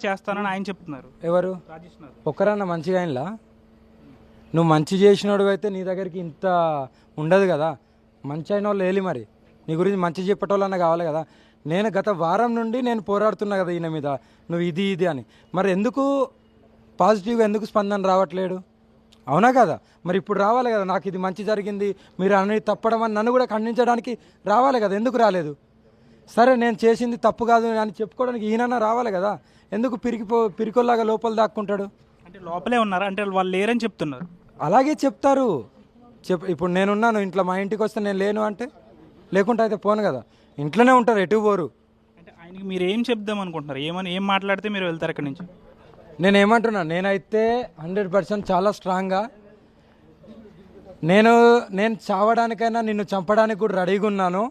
చేస్తానని ఆయన చెప్తున్నారు. ఎవరు రాజేష్ నాథ్. ఒక్కరన్నా మంచిగా ఆయనలా? నువ్వు మంచి చేసినోడు అయితే నీ దగ్గరికి ఇంత ఉండదు కదా. మంచి అయిన వాళ్ళు వేలి మరి నీ గురించి మంచి చెప్పేటోళ్ళన్నా కావాలి కదా. నేను గత వారం నుండి నేను పోరాడుతున్నా కదా ఈయన మీద, నువ్వు ఇది ఇది అని. మరి ఎందుకు పాజిటివ్గా ఎందుకు స్పందన రావట్లేడు? అవునా కదా? మరి ఇప్పుడు రావాలి కదా, నాకు ఇది మంచి జరిగింది మీరు అన్ని తప్పడం అని నన్ను కూడా ఖండించడానికి రావాలి కదా. ఎందుకు రాలేదు? సరే నేను చేసింది తప్పు కాదు అని చెప్పుకోవడానికి ఈయనన్నా రావాలి కదా. ఎందుకు పిరికొల్లాగా లోపల దాక్కుంటాడు? అంటే లోపలే ఉన్నారు అంటే వాళ్ళు లేరని చెప్తున్నారు. అలాగే చెప్తారు. ఇప్పుడు నేనున్నాను ఇంట్లో, మా ఇంటికి వస్తే నేను లేను అంటే, లేకుంటే అయితే పోను కదా. ఇంట్లోనే ఉంటారు, ఎటు పోరు. అంటే ఆయనకి మీరు ఏం చెప్దాం అనుకుంటున్నారు? ఏం మాట్లాడితే మీరు వెళ్తారు ఇక్కడి నుంచి? నేను ఏమంటున్నా, నేనైతే 100% చాలా స్ట్రాంగ్గా నేను చావడానికైనా నిన్ను చంపడానికి కూడా రెడీగా ఉన్నాను.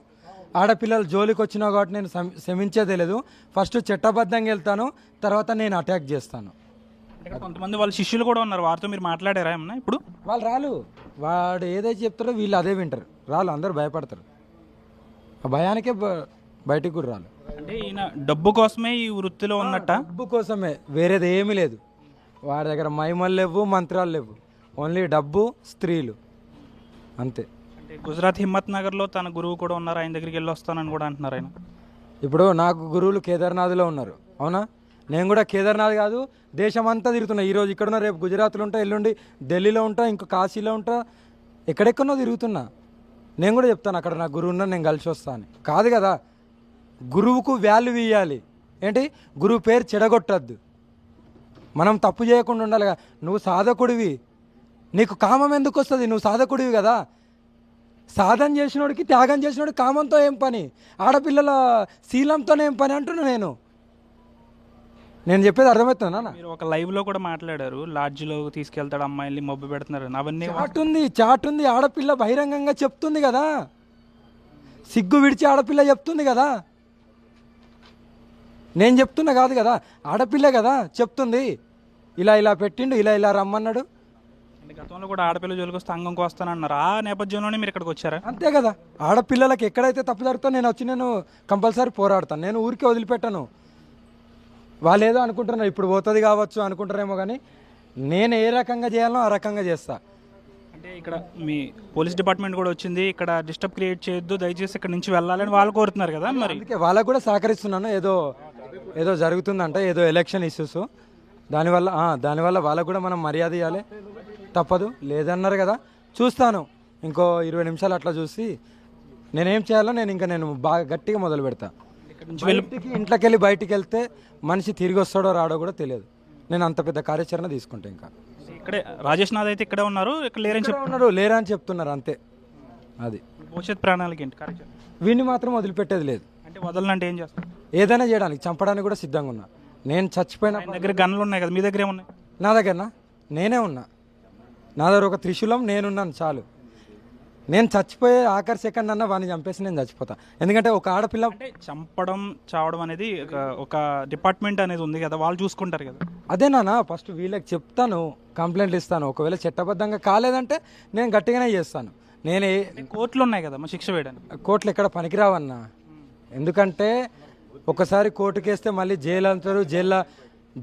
ఆడపిల్లలు జోలికి వచ్చినా కాబట్టి నేను క్షమించేదే లేదు. ఫస్ట్ చట్టబద్ధంగా వెళ్తాను, తర్వాత నేను అటాక్ చేస్తాను. అంటే కొంతమంది వాళ్ళ శిష్యులు కూడా ఉన్నారు, వారితో మీరు మాట్లాడారా ఏమన్నా ఇప్పుడు? వాళ్ళు రాలు, వాడు ఏదైతే చెప్తారో వీళ్ళు అదే వింటారు. రాలు, అందరూ భయపడతారు. ఆ భయానికే బయటికి కూడా రాలు. అంటే ఈయన డబ్బు కోసమే ఈ వృత్తిలో ఉన్నట్ట? డబ్బు కోసమే, వేరేది ఏమీ లేదు. వాడి దగ్గర మహిమలు లేవు, మంత్రాలు లేవు. ఓన్లీ డబ్బు, స్త్రీలు, అంతే. అంటే గుజరాత్ హిమ్మత్ నగర్లో తన గురువు కూడా ఉన్నారు, ఆయన దగ్గరికి వెళ్ళి వస్తానని కూడా అంటున్నారు ఆయన. ఇప్పుడు నాకు గురువులు కేదార్నాథ్లో ఉన్నారు, అవునా? నేను కూడా కేదార్నాథ్ కాదు, దేశం అంతా తిరుగుతున్నా. ఈరోజు ఇక్కడున్నా, రేపు గుజరాత్లో ఉంటా, ఎల్లుండి ఢిల్లీలో ఉంటా, ఇంకా కాశీలో ఉంటా, ఎక్కడెక్కడో తిరుగుతున్నా. నేను కూడా చెప్తాను అక్కడ నా గురువు ఉన్నా, నేను కలిసి వస్తాను. కాదు కదా, గురువుకు వాల్యూ ఇవ్వాలి. ఏంటి, గురువు పేరు చెడగొట్టద్దు. మనం తప్పు చేయకుండా ఉండాలి కదా. నువ్వు సాధకుడివి, నీకు కామం ఎందుకు వస్తుంది? నువ్వు సాధకుడివి కదా. సాధన చేసినోడికి, త్యాగం చేసినోడికి కామంతో ఏం పని? ఆడపిల్లల శీలంతోనే ఏం పని అంటున్నా నేను చెప్పేది అర్థమవుతుందా? మీరు ఒక లైవ్లో కూడా మాట్లాడారు, లాడ్జ్లో తీసుకెళ్తాడు అమ్మాయిల్ని మబ్బు పెడుతున్నారు అవన్నీ. చాట్ ఉంది, ఆడపిల్ల బహిరంగంగా చెప్తుంది కదా. సిగ్గు విడిచి ఆడపిల్ల చెప్తుంది కదా. నేను చెప్తున్నా కాదు కదా, ఆడపిల్ల కదా చెప్తుంది. ఇలా పెట్టిండు, ఇలా రమ్మన్నాడు. గతంలో కూడా ఆడపిల్ల జోలికి వస్తే అంగంకి వస్తానన్నారు. ఆ నేపథ్యంలోనే మీరు ఇక్కడికి వచ్చారా? అంతే కదా. ఆడపిల్లలకి ఎక్కడైతే తప్పు జరుగుతుందో నేను కంపల్సరీ పోరాడతాను. నేను ఊరికే వదిలిపెట్టాను. వాళ్ళు ఏదో అనుకుంటున్నారు, ఇప్పుడు పోతుంది కావచ్చు అనుకుంటారేమో, కానీ నేను ఏ రకంగా చేయాలో ఆ రకంగా చేస్తా. అంటే ఇక్కడ మీ పోలీస్ డిపార్ట్మెంట్ కూడా వచ్చింది, ఇక్కడ డిస్టర్బ్ క్రియేట్ చేయొద్దు, దయచేసి ఇక్కడ నుంచి వెళ్ళాలని వాళ్ళు కోరుతున్నారు కదా. మరి అందుకే వాళ్ళకు కూడా సహకరిస్తున్నాను. ఏదో జరుగుతుందంట, ఏదో ఎలక్షన్ ఇష్యూస్, దానివల్ల వాళ్ళకు కూడా మనం మర్యాద ఇవ్వాలి, తప్పదు. లేదన్నారు కదా, చూస్తాను. ఇంకో 20 నిమిషాలు అట్లా చూసి నేనేం చేయాలో నేను బాగా గట్టిగా మొదలు పెడతా. ఇంట్లోకి వెళ్ళి బయటికి వెళ్తే మనిషి తిరిగి వస్తాడో రాడో కూడా తెలియదు. నేను అంత పెద్ద కార్యాచరణ తీసుకుంటా. ఇంకా ఇక్కడే రాజేష్ నాథ్ అయితే ఇక్కడే ఉన్నారు, ఇక్కడ లేరా అని చెప్తున్నారు అంతే. అది భవిష్యత్ ప్రణాళిక ఏంటి? వీడిని మాత్రం వదిలిపెట్టేది లేదు. అంటే వదలనంటే ఏం చేస్తారు? ఏదైనా చేయడానికి, చంపడానికి కూడా సిద్ధంగా ఉన్నా. నేను చచ్చిపోయినా దగ్గర గన్నులు ఉన్నాయి కదా, మీ దగ్గర ఏమున్నాయి? నా దగ్గరనా? నేనే ఉన్నా. నా దగ్గర ఒక త్రిశూలం నేనున్నాను, చాలు. నేను చచ్చిపోయే ఆఖరి సెకండ్ అన్న వాడిని చంపేసి నేను చచ్చిపోతా. ఎందుకంటే ఒక ఆడపిల్ల అంటే చంపడం చావడం అనేది ఒక డిపార్ట్మెంట్ అనేది ఉంది కదా, వాళ్ళు చూసుకుంటారు కదా. అదేనా, ఫస్ట్ వీళ్ళకి చెప్తాను, కంప్లైంట్లు ఇస్తాను. ఒకవేళ చట్టబద్ధంగా కాలేదంటే నేను గట్టిగానే చేస్తాను. నేనే కోర్టులు ఉన్నాయి కదా మా శిక్ష వేయడానికి. కోర్టులు ఎక్కడ పనికిరావన్నా. ఎందుకంటే ఒకసారి కోర్టుకి వేస్తే మళ్ళీ జైలు అంటారు.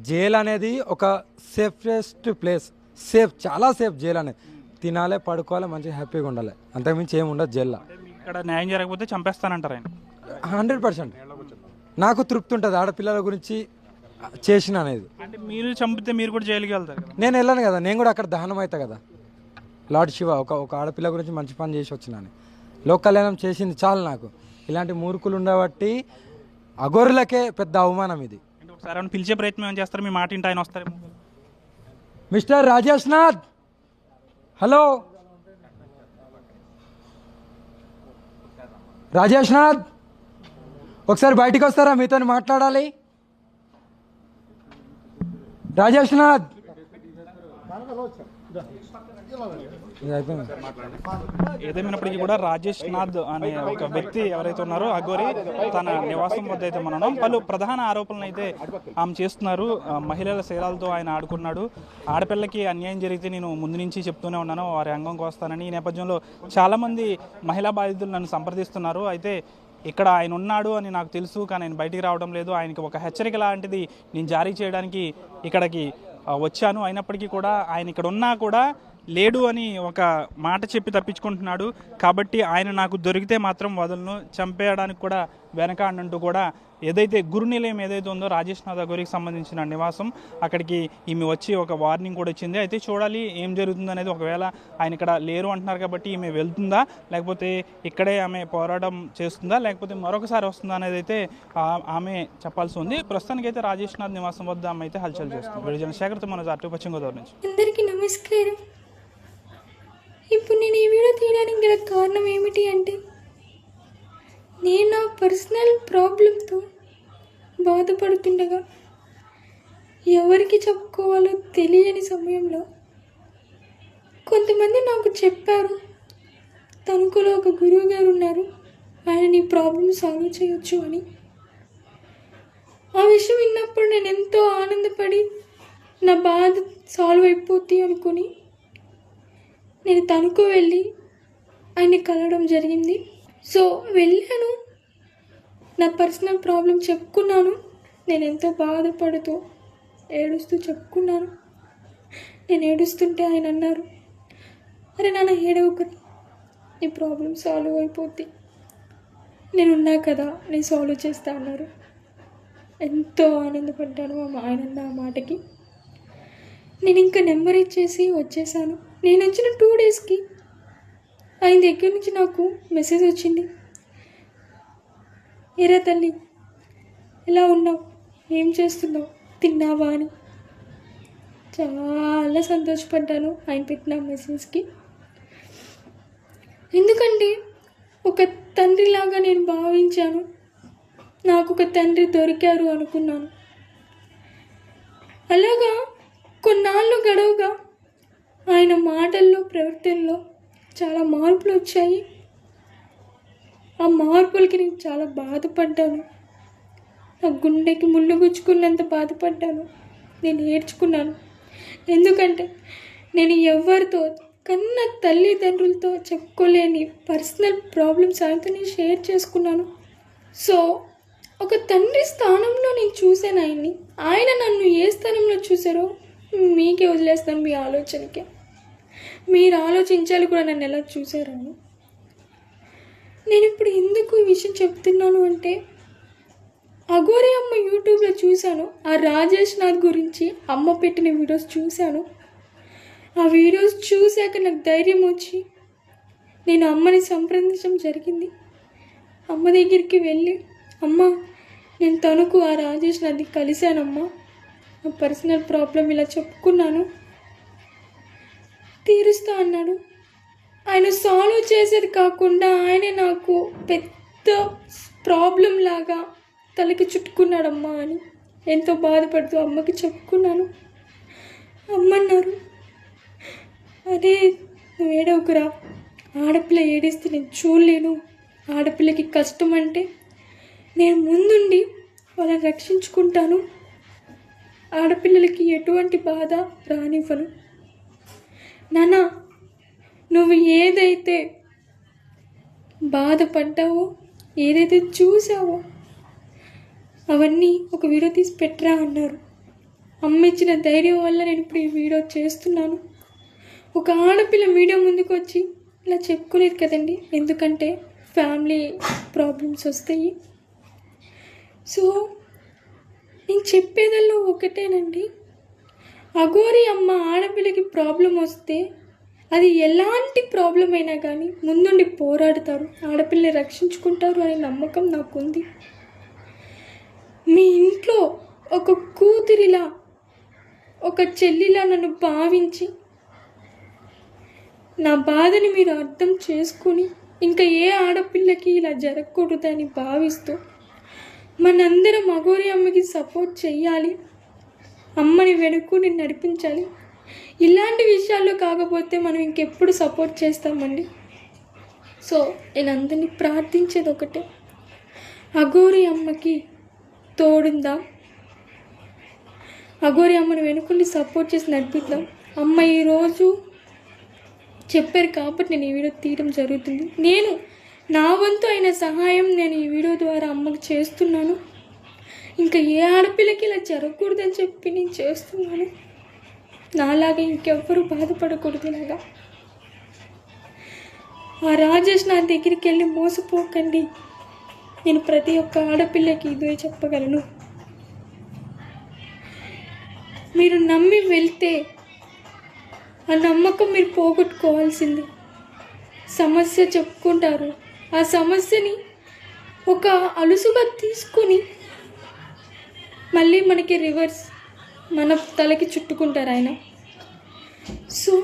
జైలు అనేది ఒక సేఫెస్ట్ ప్లేస్, చాలా సేఫ్ జైలు అనేది. తినాలి, పడుకోవాలి, మంచిగా హ్యాపీగా ఉండాలి, అంతకుమించి ఏమి ఉండదు జైల్లో. ఇక్కడ న్యాయం జరగకపోతే చంపేస్తానంటారు ఆయన. 100% నాకు తృప్తి ఉంటుంది ఆడపిల్లల గురించి చేసిన అనేది. అంటే మీరు చంపితే మీరు కూడా జైలుకి వెళ్తారు? నేను వెళ్ళాను కదా, నేను కూడా అక్కడ దహనం అవుతా కదా. లార్డ్ శివ ఒక ఆడపిల్ల గురించి మంచి పని చేసి వచ్చినాను. లోక కళ్యాణం చేసింది చాలు నాకు. ఇలాంటి మూర్ఖులు ఉండబట్టి అఘోరులకే పెద్ద అవమానం ఇది. ఒకసారి ఆయన పిలిచే ప్రయత్నం ఏం చేస్తారు? మీ మాట ఇంటి ఆయన వస్తారేమో. మిస్టర్ రాజేష్ నాథ్, హలో రాజేష్ నాథ్, ఒకసారి బయటికి వస్తారా? మీతో మాట్లాడాలి. రాజేష్ నాథ్, ఏదేమైనప్పటికీ కూడా రాజేష్ నాథ్ అనే ఒక వ్యక్తి ఎవరైతే ఉన్నారో అఘోరి తన నివాసం వద్ద అయితే మనం పలు ప్రధాన ఆరోపణలు అయితే ఆమె చేస్తున్నారు. మహిళల శీలాలతో ఆయన ఆడుకున్నాడు, ఆడపిల్లకి అన్యాయం జరిగితే నేను ముందు నుంచి చెప్తూనే ఉన్నాను వారి అంగంకి వస్తానని. ఈ నేపథ్యంలో చాలామంది మహిళా బాధితులు నన్ను సంప్రదిస్తున్నారు. అయితే ఇక్కడ ఆయన ఉన్నాడు అని నాకు తెలుసు, కానీ ఆయన బయటికి రావడం లేదు. ఆయనకి ఒక హెచ్చరిక లాంటిది నేను జారీ చేయడానికి ఇక్కడికి వచ్చాను. అయినప్పటికీ కూడా ఆయన ఇక్కడ ఉన్నా కూడా లేడు అని ఒక మాట చెప్పి తప్పించుకుంటున్నాడు. కాబట్టి ఆయన నాకు దొరికితే మాత్రం వదలను, చంపేయడానికి కూడా వెనకాడంటూ కూడా ఏదైతే గురునిలయం ఏదైతే ఉందో రాజేష్ నాథ్ అఘోరికి సంబంధించిన నివాసం, అక్కడికి ఈమె వచ్చి ఒక వార్నింగ్ కూడా ఇచ్చింది. అయితే చూడాలి ఏం జరుగుతుంది అనేది. ఒకవేళ ఆయన ఇక్కడ లేరు అంటున్నారు కాబట్టి ఈమె వెళ్తుందా, లేకపోతే ఇక్కడే ఆమె పోరాటం చేస్తుందా, లేకపోతే మరొకసారి వస్తుందా అనేది అయితే ఆమె చెప్పాల్సి ఉంది. ప్రస్తుతానికైతే రాజేష్ నాథ్ నివాసం వద్ద ఆమె అయితే హల్చల్ చేస్తుంది. విడుదల శేఖర్తో మన అటు పశ్చిమ గోదావరి నుంచి. అందరికీ నమస్కారం. ఇప్పుడు నేను ఈ వీడియో తీయడానికి గల కారణం ఏమిటి అంటే, నేను నా పర్సనల్ ప్రాబ్లంతో బాధపడుతుండగా ఎవరికి చెప్పుకోవాలో తెలియని సమయంలో కొంతమంది నాకు చెప్పారు, తణుకులో ఒక గురువు గారు ఉన్నారు, ఆయన నీ ప్రాబ్లం సాల్వ్ చేయొచ్చు అని. ఆ విషయం విన్నప్పుడు నేను ఎంతో ఆనందపడి నా బాధ సాల్వ్ అయిపోద్ది అనుకుని నేను తణుకు వెళ్ళి ఆయన్ని కలవడం జరిగింది. సో వెళ్ళాను, నా పర్సనల్ ప్రాబ్లం చెప్పుకున్నాను. నేను ఎంతో బాధపడుతూ ఏడుస్తూ చెప్పుకున్నాను. నేను ఏడుస్తుంటే ఆయన అన్నారు, అరే నాన్న ఏడవకరి, నీ ప్రాబ్లం సాల్వ్ అయిపోద్ది, నేనున్నా కదా, నేను సాల్వ్ చేస్తా అన్నారు. ఎంతో ఆనందపడ్డాను ఆయన అన్న ఆ మాటకి. నేను ఇంకా నెంబర్ ఇచ్చేసి వచ్చేసాను. నేను వచ్చిన 2 డేస్కి ఆయన దగ్గర నుంచి నాకు మెసేజ్ వచ్చింది, ఏరా తల్లి ఎలా ఉన్నావు, ఏం చేస్తున్నావు, తిన్నావా అని. చాలా సంతోషపడ్డాను ఆయన పెట్టిన మెసేజ్కి. ఎందుకంటే ఒక తండ్రిలాగా నేను భావించాను, నాకు ఒక తండ్రి దొరికారు అనుకున్నాను. అలాగా కొన్నాళ్ళు గడవగా ఆయన మాటల్లో ప్రవర్తనలో చాలా మార్పులు వచ్చాయి. ఆ మార్పులకి నేను చాలా బాధపడ్డాను. నా గుండెకి ముళ్ళు గుచ్చుకున్నంత బాధపడ్డాను. నేను ఏడ్చుకున్నాను. ఎందుకంటే నేను ఎవరితో కన్న తల్లిదండ్రులతో చెప్పుకోలేని పర్సనల్ ప్రాబ్లమ్స్ ఆయనతో నేను షేర్ చేసుకున్నాను. సో ఒక తండ్రి స్థానంలో నేను చూశాను ఆయన్ని. ఆయన నన్ను ఏ స్థానంలో చూసారో మీకే వదిలేస్తాను, మీ ఆలోచనకే. మీరు ఆలోచించాలి కూడా నన్ను ఎలా చూసారని. నేను ఇప్పుడు ఎందుకు ఈ విషయం చెప్తున్నాను అంటే, అఘోరి అమ్మ యూట్యూబ్లో చూశాను, ఆ రాజేష్ నాథ్ గురించి అమ్మ పెట్టిన వీడియోస్ చూశాను. ఆ వీడియోస్ చూశాక నాకు ధైర్యం వచ్చి నేను అమ్మని సంప్రదించడం జరిగింది. అమ్మ దగ్గరికి వెళ్ళి, అమ్మ నేను తణుకు ఆ రాజేష్ నాథ్ని కలిశానమ్మా, నా పర్సనల్ ప్రాబ్లం ఇలా చెప్పుకున్నాను, తీరుస్తా అన్నాడు. ఆయన సాల్వ్ చేసేది కాకుండా ఆయనే నాకు పెద్ద ప్రాబ్లం లాగా తలకి చుట్టుకున్నాడమ్మా అని ఎంతో బాధపడుతూ అమ్మకి చెప్పుకున్నాను. అమ్మన్నారు, అదే నువ్వు ఏడవకురా, ఆడపిల్ల ఏడిస్తే నేను చూడలేను, ఆడపిల్లకి కష్టం అంటే నేను ముందుండి వాళ్ళని రక్షించుకుంటాను, ఆడపిల్లలకి ఎటువంటి బాధ రానివ్వను. నాన్న నువ్వు ఏదైతే బాధపడ్డావో, ఏదైతే చూసావో అవన్నీ ఒక వీడియో తీసి పెట్టరా అన్నారు. అమ్మ ఇచ్చిన ధైర్యం వల్ల నేను ఇప్పుడు ఈ వీడియో చేస్తున్నాను. ఒక ఆడపిల్ల వీడియో ముందుకు వచ్చి ఇలా చెప్పుకోలేదు కదండి, ఎందుకంటే ఫ్యామిలీ ప్రాబ్లమ్స్ వస్తాయి. సో నేను చెప్పేదల్లో ఒకటేనండి, అఘోరి అమ్మ ఆడపిల్లకి ప్రాబ్లం వస్తే అది ఎలాంటి ప్రాబ్లం అయినా కానీ ముందుండి పోరాడతారు, ఆడపిల్లని రక్షించుకుంటారు అనే నమ్మకం నాకుంది. మీ ఇంట్లో ఒక కూతురిలా, ఒక చెల్లిలా నన్ను భావించి నా బాధని మీరు అర్థం చేసుకొని ఇంకా ఏ ఆడపిల్లకి ఇలా జరగకూడదని భావిస్తూ మనందరం అఘోరి అమ్మకి సపోర్ట్ చెయ్యాలి, అమ్మని వెనుకుని నడిపించాలి. ఇలాంటి విషయాల్లో కాకపోతే మనం ఇంకెప్పుడు సపోర్ట్ చేస్తామండి. సో నేను అందరినీ ప్రార్థించేది ఒకటే, అఘోరి అమ్మకి తోడుందాం, అఘోరి అమ్మని వెనుకుని సపోర్ట్ చేసి నడిపిద్దాం. అమ్మ ఈరోజు చెప్పారు కాబట్టి నేను ఈ వీడియో తీయడం జరుగుతుంది. నేను నా వంతు అయిన సహాయం నేను ఈ వీడియో ద్వారా అమ్మకు చేస్తున్నాను. ఇంకా ఏ ఆడపిల్లకి ఇలా జరగకూడదని చెప్పి నేను చేస్తున్నాను. నాలాగా ఇంకెవ్వరూ బాధపడకూడదు. ఇలాగా ఆ రాజేష్ నా దగ్గరికి వెళ్ళి మోసపోకండి. నేను ప్రతి ఒక్క ఆడపిల్లకి ఇదే చెప్పగలను. మీరు నమ్మి వెళ్తే ఆ నమ్మకం మీరు పోగొట్టుకోవాల్సింది. సమస్య చెప్పుకుంటారు, ఆ సమస్యని ఒక అలుసుగా తీసుకొని మళ్ళీ మనకి రివర్స్ మన తలకి చుట్టుకుంటారు ఆయన. సో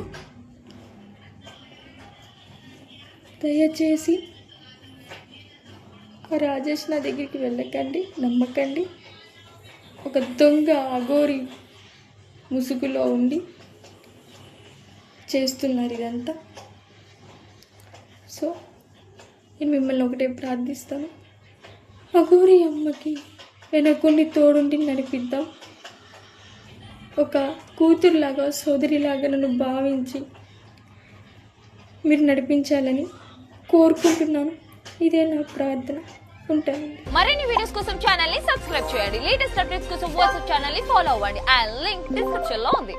దయచేసి ఆ రాజేష్ నా దగ్గరికి వెళ్ళకండి, నమ్మకండి. ఒక దొంగ అఘోరి ముసుగులో ఉండి చేస్తున్నారు ఇదంతా. సో నేను మిమ్మల్ని ఒకటే ప్రార్థిస్తాను, అఘోరి అమ్మకి వెనకుండి తోడుండి నడిపిద్దాం. ఒక కూతురులాగా సోదరిలాగా నన్ను భావించి మీరు నడిపించాలని కోరుకుంటున్నాను. ఇదే నా ప్రార్థన. ఉంటాను. మరిన్ని వీడియోస్ కోసం ఛానల్ ని సబ్స్క్రైబ్ చేయండి. లేటెస్ట్ అప్డేట్స్ కోసం వాట్సాప్ ఛానల్ ని ఫాలో అవ్వండి. ఆ లింక్ డిస్క్రిప్షన్ లో ఉంది.